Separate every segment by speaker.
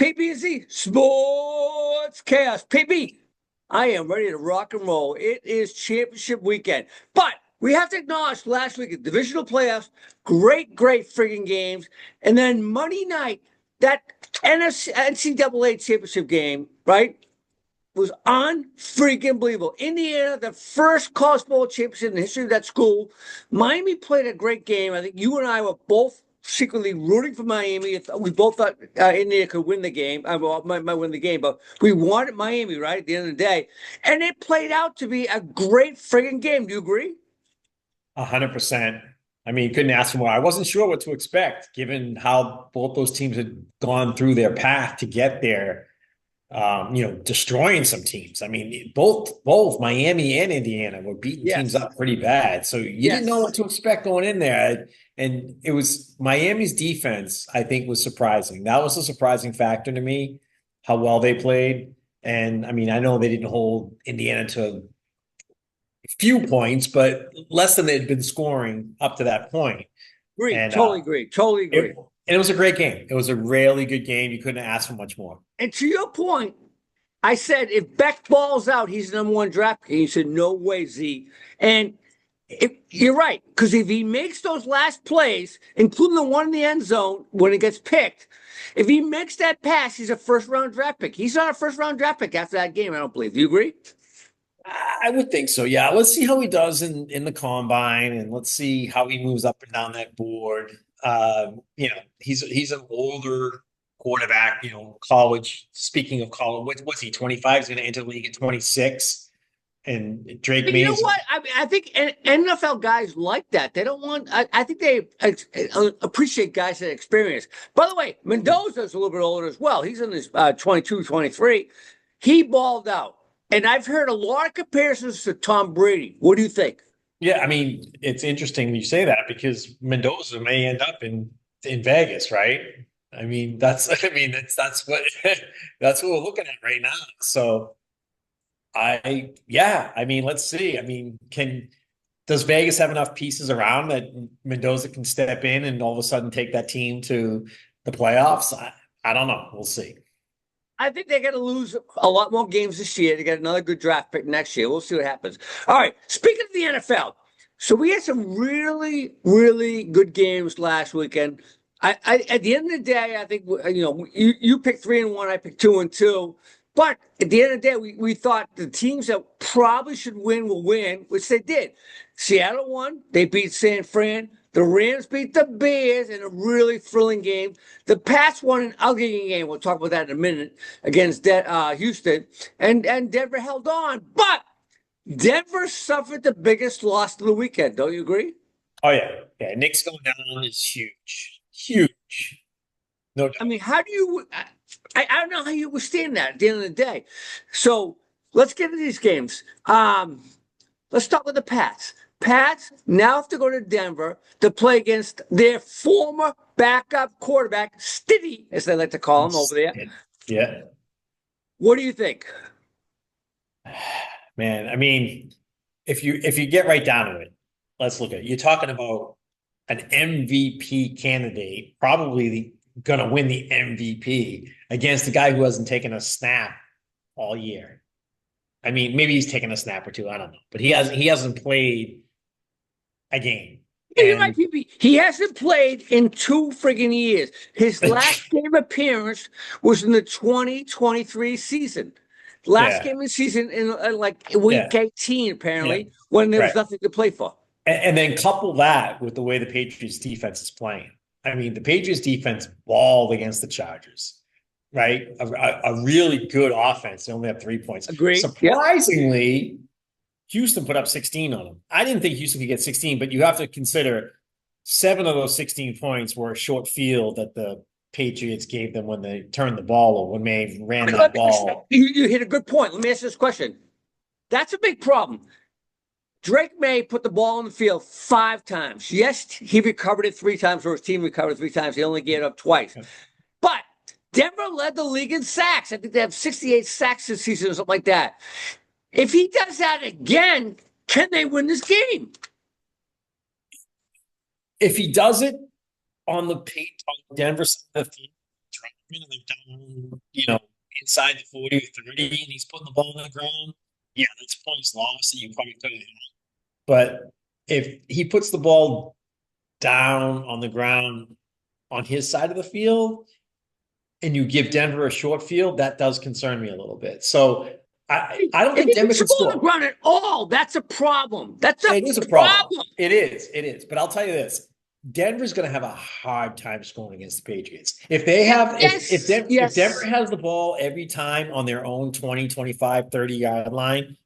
Speaker 1: PBZ Sports Chaos. PB, I am ready to rock and roll. It is championship weekend. But we have to acknowledge last week, the divisional playoffs, great friggin' games. And then Monday night, that NCAA championship game, right, was unfreaking believable. Indiana, the first college bowl championship in the history of that school. Miami played a great game. I think you and I were both secretly rooting for Miami. We both thought Indiana could win the game. Might win the game, but we wanted Miami, right, at the end of the day. And it played out to be a great friggin' game. Do you agree?
Speaker 2: 100%. I mean, couldn't ask for more. I wasn't sure what to expect, given how both those teams had gone through their path to get there. Destroying some teams. I mean, both Miami and Indiana were beating teams
Speaker 1: Yes.
Speaker 2: up pretty bad. So you didn't know
Speaker 1: Yes.
Speaker 2: what to expect going in there. And it was Miami's defense, I think, was surprising. That was a surprising factor to me, how well they played. And I mean, I know they didn't hold Indiana to a few points, but less than they'd been scoring up to that point.
Speaker 1: Agree.
Speaker 2: And
Speaker 1: Totally agree. Totally agree.
Speaker 2: it was a great game. It was a really good game. You couldn't ask for much more.
Speaker 1: And to your point, I said if Beck balls out, he's the number one draft pick. And you said, no way, Z. And you're right, because if he makes those last plays, including the one in the end zone when it gets picked, if he makes that pass, he's a first-round draft pick. He's not a first-round draft pick after that game, I don't believe. Do you agree?
Speaker 2: I would think so. Yeah. Let's see how he does in the combine, and let's see how he moves up and down that board. He's an older quarterback. College. Speaking of college, what's he? 25. He's going to enter the league at 26. And Drake
Speaker 1: But you know
Speaker 2: Mays.
Speaker 1: what? I think NFL guys like that. They don't want. I think they appreciate guys that experience. By the way, Mendoza's a little bit older as well. He's in his 22, 23. He balled out. And I've heard a lot of comparisons to Tom Brady. What do you think?
Speaker 2: Yeah, I mean, it's interesting you say that because Mendoza may end up in Vegas, right? I mean, that's what that's what we're looking at right now. So I mean, let's see. I mean, does Vegas have enough pieces around that Mendoza can step in and all of a sudden take that team to the playoffs? I don't know. We'll see.
Speaker 1: I think they're going to lose a lot more games this year to get another good draft pick next year. We'll see what happens. All right. Speaking of the NFL, so we had some really, really good games last weekend. At the end of the day, I think you picked 3-1, I picked 2-2. But at the end of the day, we thought the teams that probably should win will win, which they did. Seattle won. They beat San Fran. The Rams beat the Bears in a really thrilling game. The Pats won an ugly game. We'll talk about that in a minute against Houston. And Denver held on. But Denver suffered the biggest loss of the weekend. Don't you agree?
Speaker 2: Oh yeah, yeah. Nick's going down is huge, huge. No doubt.
Speaker 1: I mean, how do you? I don't know how you withstand that at the end of the day. So let's get into these games. Let's start with the Pats. Pats now have to go to Denver to play against their former backup quarterback, Stiddy, as they like to call him over there.
Speaker 2: Yeah.
Speaker 1: What do you think?
Speaker 2: Man, I mean, if you get right down to it, let's look at it. You're talking about an MVP candidate, probably going to win the MVP against a guy who hasn't taken a snap all year. I mean, maybe he's taken a snap or two. I don't know, but he hasn't played a game.
Speaker 1: Yeah, you're right, PB. He hasn't played in 2 friggin' years. His last game appearance was in the 2023 season. Last game of the season in week 18, apparently, when there was nothing to play for.
Speaker 2: And then couple that with the way the Patriots defense is playing. I mean, the Patriots defense balled against the Chargers, right? A really good offense. They only have 3 points.
Speaker 1: Agreed.
Speaker 2: Surprisingly, Houston put up 16 on them. I didn't think Houston could get 16, but you have to consider 7 of those 16 points were a short field that the Patriots gave them when they turned the ball or when they ran that ball.
Speaker 1: You hit a good point. Let me ask you this question. That's a big problem. Drake May put the ball on the field 5 times. Yes, he recovered it 3 times, or his team recovered it 3 times. He only gave it up twice. But Denver led the league in sacks. I think they have 68 sacks this season or something like that. If he does that again, can they win this game?
Speaker 2: If he does it on the Denver side of the field, and they're down, inside the 40 or 30, and he's putting the ball on the ground, yeah, that's points lost that you probably could have. But if he puts the ball down on the ground on his side of the field and you give Denver a short field, that does concern me a little bit. So I don't think Denver can
Speaker 1: score on the
Speaker 2: score.
Speaker 1: ground at all. That's a problem.
Speaker 2: It is a problem. It is. It is. But I'll tell you this. Denver's going to have a hard time scoring against the Patriots. If they have, if Denver has the ball every time on their own 20, 25, 30-yard line,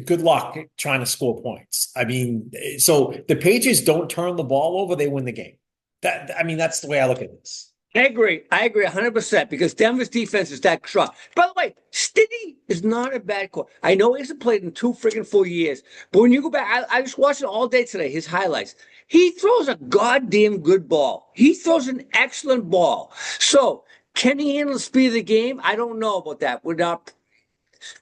Speaker 2: good luck trying to score points. I mean, so the Patriots don't turn the ball over, they win the game. That's the way I look at this.
Speaker 1: I agree 100% because Denver's defense is that strong. By the way, Stiddy is not a bad coach. I know he hasn't played in 2 freaking full years, but when you go back, I was watching all day today, his highlights. He throws a goddamn good ball. He throws an excellent ball. So can he handle the speed of the game? I don't know about that.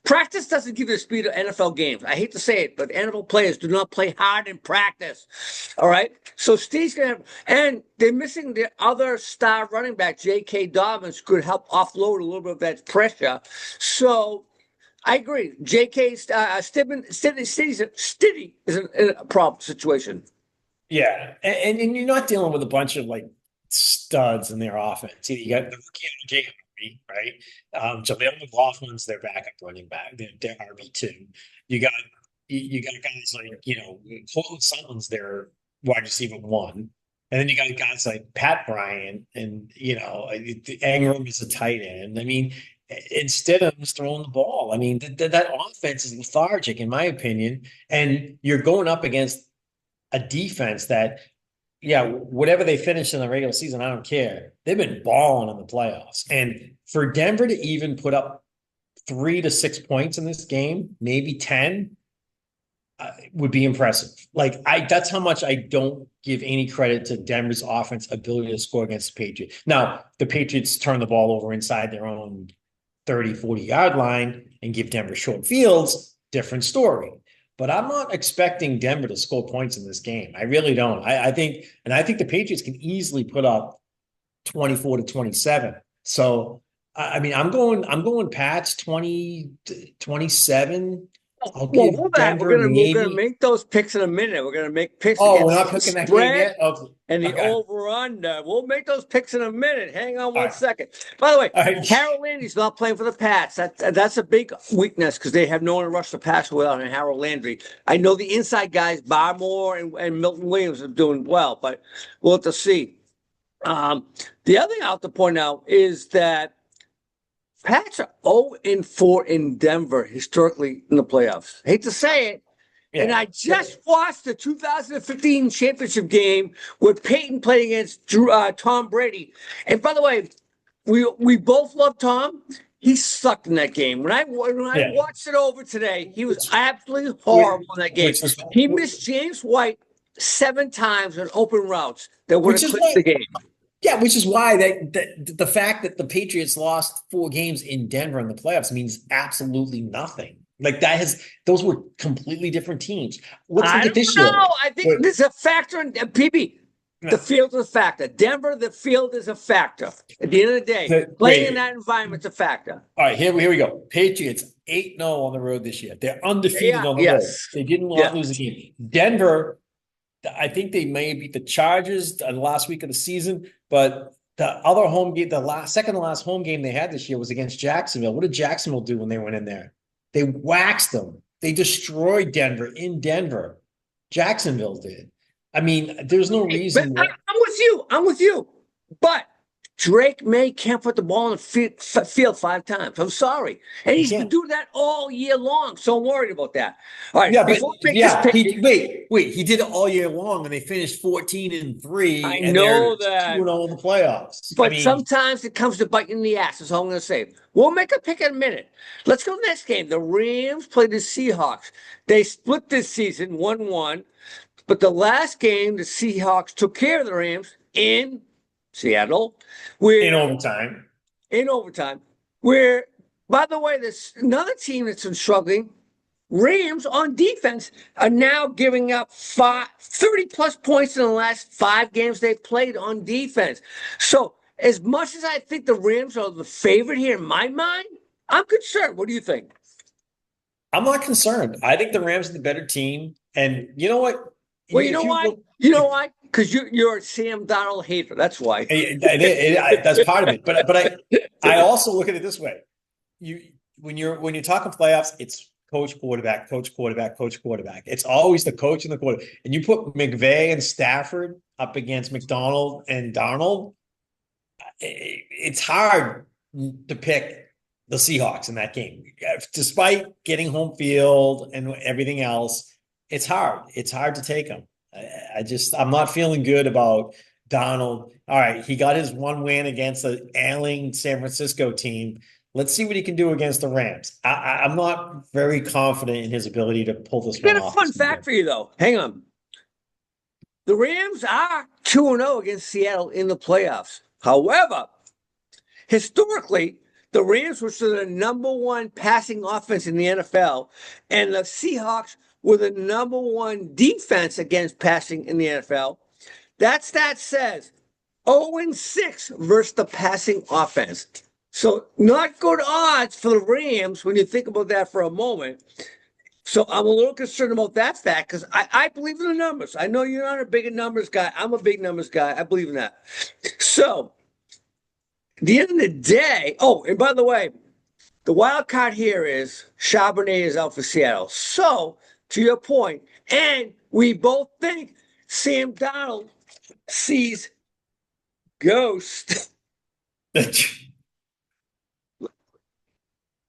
Speaker 1: Practice doesn't give you the speed of NFL games. I hate to say it, but NFL players do not play hard in practice. All right. So Steve's going to have, and they're missing the other star running back, J.K. Dobbins, could help offload a little bit of that pressure. So I agree. J.K. Stiddy is in a problem situation.
Speaker 2: Yeah. And you're not dealing with a bunch of like studs in their offense. You got the rookie J. Right? Jaleel McLaughlin's their backup running back. They're RB2. You got guys like, Colton Sutton's their wide receiver 1. And then you got guys like Pat Bryant and, Ingram is a tight end. I mean, instead of just throwing the ball, I mean, that offense is lethargic, in my opinion. And you're going up against a defense that, whatever they finish in the regular season, I don't care. They've been balling in the playoffs. And for Denver to even put up 3 to 6 points in this game, maybe 10, would be impressive. That's how much I don't give any credit to Denver's offense ability to score against the Patriots. Now, the Patriots turn the ball over inside their own 30, 40-yard line and give Denver short fields, different story. But I'm not expecting Denver to score points in this game. I really don't. I think the Patriots can easily put up 24 to 27. So, I'm going Pats 20 27.
Speaker 1: We're gonna make those picks in a minute. We're gonna make picks.
Speaker 2: Oh, we're not picking that game yet.
Speaker 1: Okay. And the over/under. We'll make those picks in a minute. Hang on one second. By the way, Harold Landry's not playing for the Pats. That's a big weakness because they have no one to rush the passer without Harold Landry. I know the inside guys, Barmore and Milton Williams, are doing well, but we'll have to see. The other thing I have to point out is that Pats are 0-4 in Denver historically in the playoffs. Hate to say it. Yeah. And I just watched the 2015 championship game where Peyton played against Tom Brady. And by the way, we both love Tom. He sucked in that game. When I watched it over today, he was absolutely horrible in that game. He missed James White 7 times on open routes that would have clinched the game.
Speaker 2: Yeah, which is why the fact that the Patriots lost 4 games in Denver in the playoffs means absolutely nothing. Those were completely different teams. What's the this year?
Speaker 1: I think there's a factor in PB. The field is a factor. Denver, the field is a factor. At the end of the day, playing in that environment's a factor.
Speaker 2: All right, here we go. Patriots 8-0 on the road this year. They're undefeated on the road. They didn't lose a game. Denver, I think they may beat the Chargers the last week of the season, but the other home game, second to last home game they had this year was against Jacksonville. What did Jacksonville do when they went in there? They waxed them. They destroyed Denver in Denver. Jacksonville did. I mean, there's no reason.
Speaker 1: I'm with you. But Drake May can't put the ball in the field 5 times. I'm sorry. And he's been doing that all year long. So I'm worried about that. All right.
Speaker 2: He did it all year long and they finished 14-3.
Speaker 1: I know that.
Speaker 2: 2-0 in the playoffs.
Speaker 1: But sometimes it comes to biting the ass. That's all I'm going to say. We'll make a pick in a minute. Let's go to the next game. The Rams played the Seahawks. They split this season 1-1. But the last game, the Seahawks took care of the Rams in Seattle.
Speaker 2: In overtime.
Speaker 1: Where, by the way, there's another team that's been struggling. Rams on defense are now giving up 30-plus points in the last 5 games they've played on defense. So as much as I think the Rams are the favorite here in my mind, I'm concerned. What do you think?
Speaker 2: I'm not concerned. I think the Rams are the better team. And you know what?
Speaker 1: Well, you know
Speaker 2: If you
Speaker 1: why?
Speaker 2: look,
Speaker 1: You know why? Because you're a Sam Darnold hater. That's why.
Speaker 2: that's part of it. But I also look at it this way. You when you're talking playoffs, it's coach, quarterback, coach, quarterback, coach, quarterback. It's always the coach and the quarterback. And you put McVay and Stafford up against McDonald and Darnold, it's hard to pick the Seahawks in that game. Despite getting home field and everything else, it's hard. It's hard to take them. I'm not feeling good about Donald. All right, he got his one win against the ailing San Francisco team. Let's see what he can do against the Rams. I'm not very confident in his ability to pull this one
Speaker 1: Got a
Speaker 2: off.
Speaker 1: fun fact for you, though. Hang on. The Rams are 2-0 against Seattle in the playoffs. However, historically, the Rams were the number one passing offense in the NFL, and the Seahawks were the number one defense against passing in the NFL. That stat says 0-6 versus the passing offense. So not good odds for the Rams when you think about that for a moment. So I'm a little concerned about that fact because I believe in the numbers. I know you're not a big numbers guy. I'm a big numbers guy. I believe in that. So at the end of the day, oh, and by the way, the wild card here is Charbonnet is out for Seattle. So to your point, and we both think Sam Darnold sees ghosts.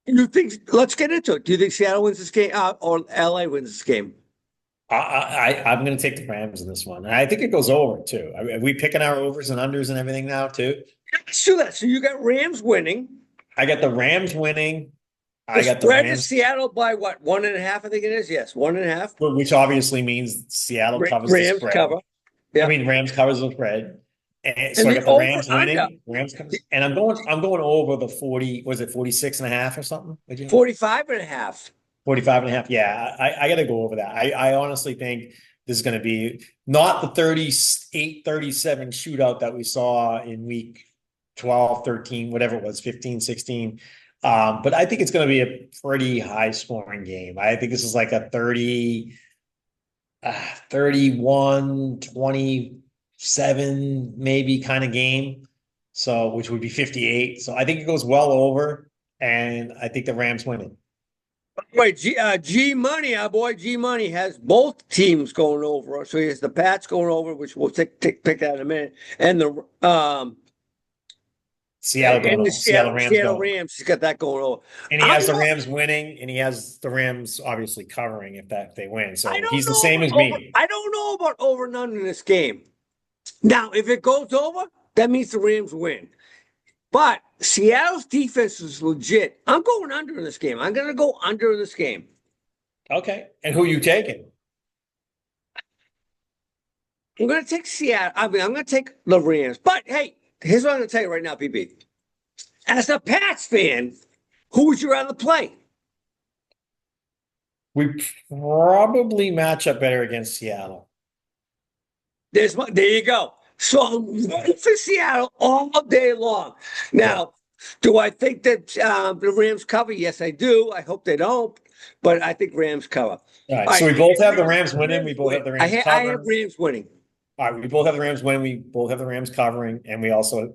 Speaker 1: You think? Let's get into it. Do you think Seattle wins this game or LA wins this game?
Speaker 2: I'm going to take the Rams in this one. And I think it goes over too. Are we picking our overs and unders and everything now too?
Speaker 1: Let's do that. So you got Rams winning.
Speaker 2: I got the Rams winning.
Speaker 1: I got the Rams. Seattle by what? 1.5, I think it is. Yes, 1.5.
Speaker 2: Which obviously means Seattle covers the spread.
Speaker 1: Cover.
Speaker 2: Yeah. I mean, Rams covers the spread. And so I got the Rams winning.
Speaker 1: Under.
Speaker 2: Rams covers. And I'm going over the 40, was it 46.5 or something?
Speaker 1: 45.5.
Speaker 2: 45.5. Yeah, I got to go over that. I honestly think this is going to be not the 38-37 shootout that we saw in week 12, 13, whatever it was, 15, 16. But I think it's going to be a pretty high scoring game. I think this is like a 31, 27 maybe kind of game. So, which would be 58. So I think it goes well over, and I think the Rams win it.
Speaker 1: Wait, G Money, our boy G Money has both teams going over. So he has the Pats going over, which we'll pick that in a minute, and the Seattle Rams. He's got that going over,
Speaker 2: and he has the Rams winning, and he has the Rams obviously covering if they win. So he's the same as me.
Speaker 1: I don't know about over and under in this game. Now, if it goes over, that means the Rams win. But Seattle's defense is legit. I'm going under in this game. I'm going to go under in this game.
Speaker 2: Okay. And who are you taking?
Speaker 1: I'm going to take Seattle. I'm going to take the Rams. But, hey, here's what I'm going to tell you right now, PB. As a Pats fan, who would you rather play?
Speaker 2: We probably match up better against Seattle.
Speaker 1: There you go. So I'm rooting for Seattle all day long. Now, do I think that the Rams cover? Yes, I do. I hope they don't, but I think Rams cover.
Speaker 2: All right. So we both have the Rams winning. We both have the Rams covering.
Speaker 1: I have Rams winning.
Speaker 2: All right. We both have the Rams winning. We both have the Rams covering, and we also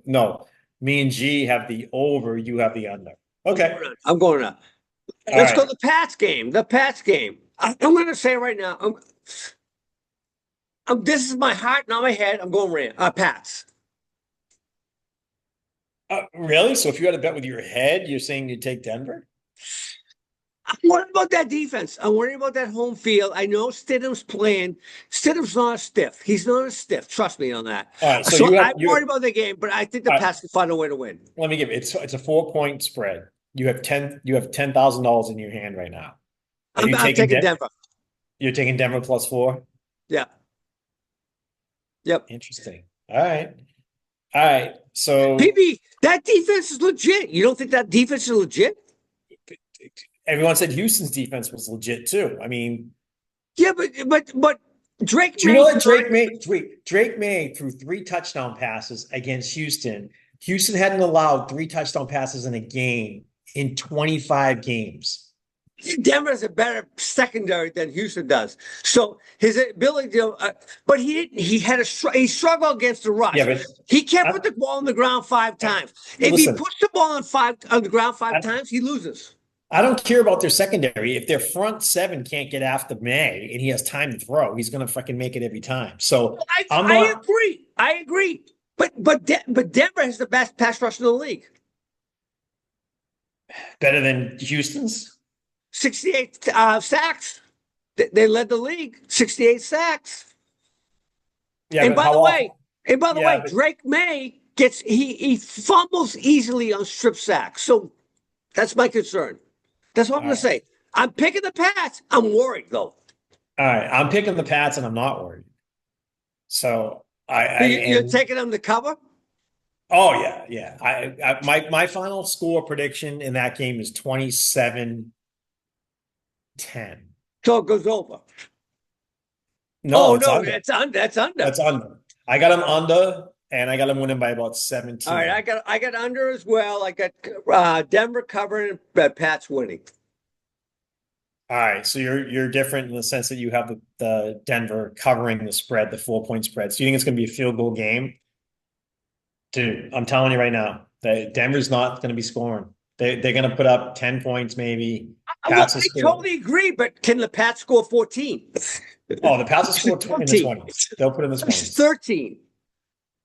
Speaker 2: me and G have the over. You have the under. Okay.
Speaker 1: I'm going up. Let's go to the Pats game. The Pats game. I'm going to say right now. This is my heart, not my head. I'm going Pats.
Speaker 2: Really? So if you had to bet with your head, you're saying you'd take Denver?
Speaker 1: I'm worried about that defense. I'm worried about that home field. I know Stidham's playing. Stidham's not a stiff. He's not a stiff. Trust me on that.
Speaker 2: All right,
Speaker 1: so I'm worried about the game, but I think the Pats can find a way to win.
Speaker 2: Let me give it. It's a 4-point spread. You have $10,000 in your hand right now.
Speaker 1: I'm taking Denver.
Speaker 2: You're taking Denver plus 4?
Speaker 1: Yeah. Yep.
Speaker 2: Interesting. All right. So
Speaker 1: PB, that defense is legit. You don't think that defense is legit?
Speaker 2: Everyone said Houston's defense was legit too. I mean,
Speaker 1: yeah, but Drake.
Speaker 2: Do you know that Drake May threw 3 touchdown passes against Houston Houston hadn't allowed 3 touchdown passes in a game in 25 games.
Speaker 1: Denver has a better secondary than Houston does. So his ability to, but he had he struggled against the rush.
Speaker 2: Yeah, but
Speaker 1: he can't put the ball on the ground 5 times. If he puts the ball on the ground 5 times, he loses.
Speaker 2: I don't care about their secondary. If their front 7 can't get after May and he has time to throw, he's going to fucking make it every time. So
Speaker 1: I agree. I agree. But Denver has the best pass rush in the league.
Speaker 2: Better than Houston's?
Speaker 1: 68 sacks. They led the league. 68 sacks.
Speaker 2: Yeah,
Speaker 1: and by the way, Drake May he fumbles easily on strip sacks. So that's my concern. That's what I'm going to say. I'm picking the Pats. I'm worried though.
Speaker 2: All right, I'm picking the Pats, and I'm not worried. So
Speaker 1: you're taking them to cover.
Speaker 2: Oh yeah. My final score prediction in that game is 27-10.
Speaker 1: So it goes over.
Speaker 2: No,
Speaker 1: under. That's under.
Speaker 2: That's under. I got them under, and I got them winning by about 17.
Speaker 1: All right, I got under as well. I got Denver covering, but Pats winning.
Speaker 2: All right, so you're different in the sense that you have the Denver covering the spread, the 4-point spread. So you think it's going to be a field goal game? Dude, I'm telling you right now, that Denver's not going to be scoring. They're going to put up 10 points maybe.
Speaker 1: I totally agree, but can the Pats score 14?
Speaker 2: Oh, the Pats will score 20 in the 20s. They'll put in the 20s.
Speaker 1: 13.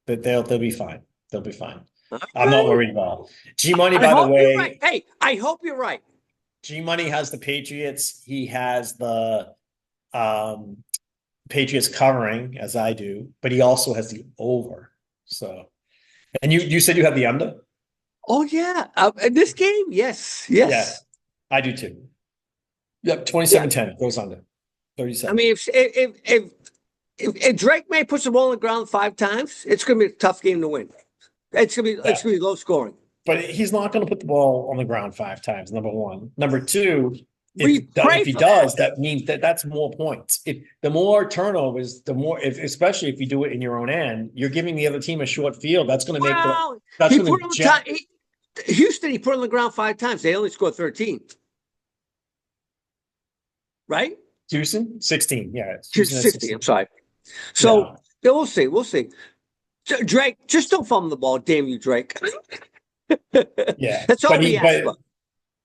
Speaker 2: But they'll be fine. They'll be fine. I'm not worried about it. G-Money, by the way.
Speaker 1: Right. Hey, I hope you're right.
Speaker 2: G-Money has the Patriots. He has the Patriots covering, as I do, but he also has the over. So, and you said you have the under?
Speaker 1: Oh, yeah. In this game, yes.
Speaker 2: Yeah, I do too. Yep, 27-10 goes under. 37.
Speaker 1: I mean, if Drake May puts the ball on the ground 5 times, it's going to be a tough game to win. It's going to be low scoring.
Speaker 2: But he's not going to put the ball on the ground 5 times, number one. Number two, if he does, that means that's more points. If the more turnovers, the more, especially if you do it in your own end, you're giving the other team a short field. That's going to make
Speaker 1: Houston, he put on the ground 5 times. They only scored 13. Right?
Speaker 2: Houston? 16. Yeah.
Speaker 1: 16. I'm sorry. So we'll see. We'll see. Drake, just don't fumble the ball. Damn you, Drake.
Speaker 2: Yeah.
Speaker 1: That's all we ask for.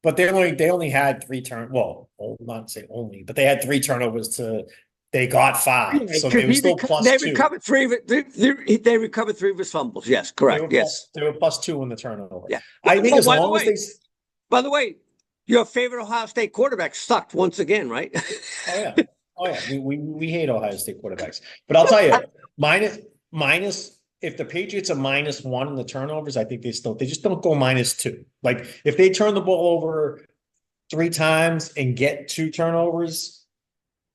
Speaker 2: But they only had 3 turnovers. Well, not say only, but they had 3 turnovers they got 5. So they were still plus 2.
Speaker 1: They recovered 3 they recovered 3 of his fumbles. Yes, correct.
Speaker 2: They were plus 2 in the turnover.
Speaker 1: Yeah.
Speaker 2: I think as long as they.
Speaker 1: By the way, your favorite Ohio State quarterback sucked once again, right?
Speaker 2: Oh yeah. We hate Ohio State quarterbacks. But I'll tell you, minus if the Patriots are -1 in the turnovers, I think they just don't go -2. Like if they turn the ball over 3 times and get 2 turnovers,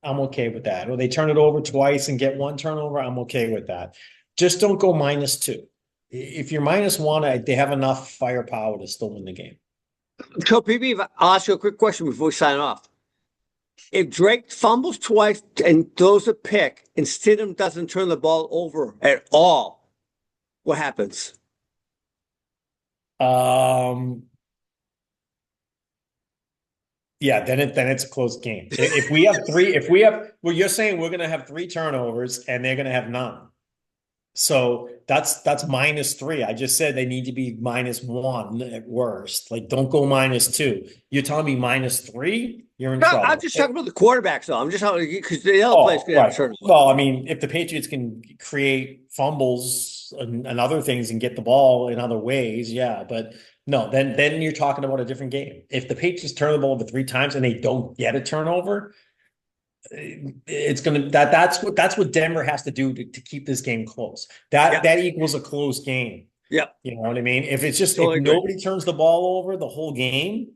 Speaker 2: I'm okay with that. Or they turn it over twice and get 1 turnover, I'm okay with that. Just don't go -2. If you're -1, they have enough firepower to still win the game.
Speaker 1: So, PB, I'll ask you a quick question before we sign off. If Drake fumbles twice and throws a pick and Stidham doesn't turn the ball over at all, what happens?
Speaker 2: Yeah, then it's a close game. Well, you're saying we're going to have 3 turnovers and they're going to have none. So that's -3. I just said they need to be -1 at worst. Like, don't go -2. You're telling me -3? You're in trouble.
Speaker 1: I'm just talking about the quarterbacks, though. I'm just talking because the other players can have a turnover.
Speaker 2: Well, I mean, if the Patriots can create fumbles and other things and get the ball in other ways, yeah. But no, then you're talking about a different game. If the Patriots turn the ball over 3 times and they don't get a turnover, it's gonna that's what Denver has to do to keep this game close. That equals a close game.
Speaker 1: Yeah,
Speaker 2: you know what I mean. If it's just
Speaker 1: totally
Speaker 2: if nobody turns the ball over the whole game,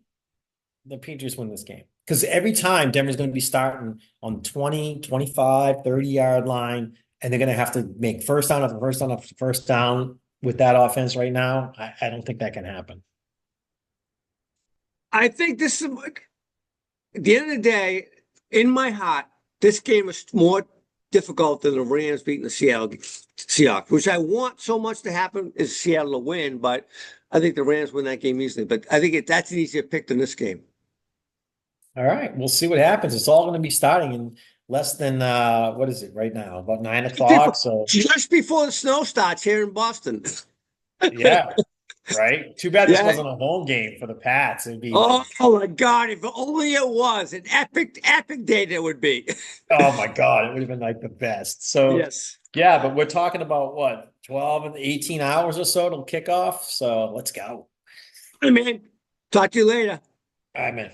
Speaker 2: the Patriots win this game. Because every time Denver's going to be starting on 20, 25, 30-yard line, and they're going to have to make first down after first down after first down with that offense right now. I don't think that can happen.
Speaker 1: I think this is at the end of the day. In my heart, this game is more difficult than the Rams beating the Seattle Seahawks, which I want so much to happen is Seattle to win, but I think the Rams win that game easily. But I think that's an easier pick than this game.
Speaker 2: All right, we'll see what happens. It's all going to be starting in less than what is it right now? About 9 o'clock. So
Speaker 1: Just before the snow starts here in Boston.
Speaker 2: yeah, right. Too bad this
Speaker 1: Yeah.
Speaker 2: wasn't a home game for the Pats. It'd be
Speaker 1: Oh my God! If only it was an epic day that would be.
Speaker 2: oh my God, it would have been like the best. So
Speaker 1: Yes.
Speaker 2: yeah, but we're talking about what 12 and 18 hours or so till kickoff. So let's go.
Speaker 1: Hey man, talk to you later.
Speaker 2: All right, man.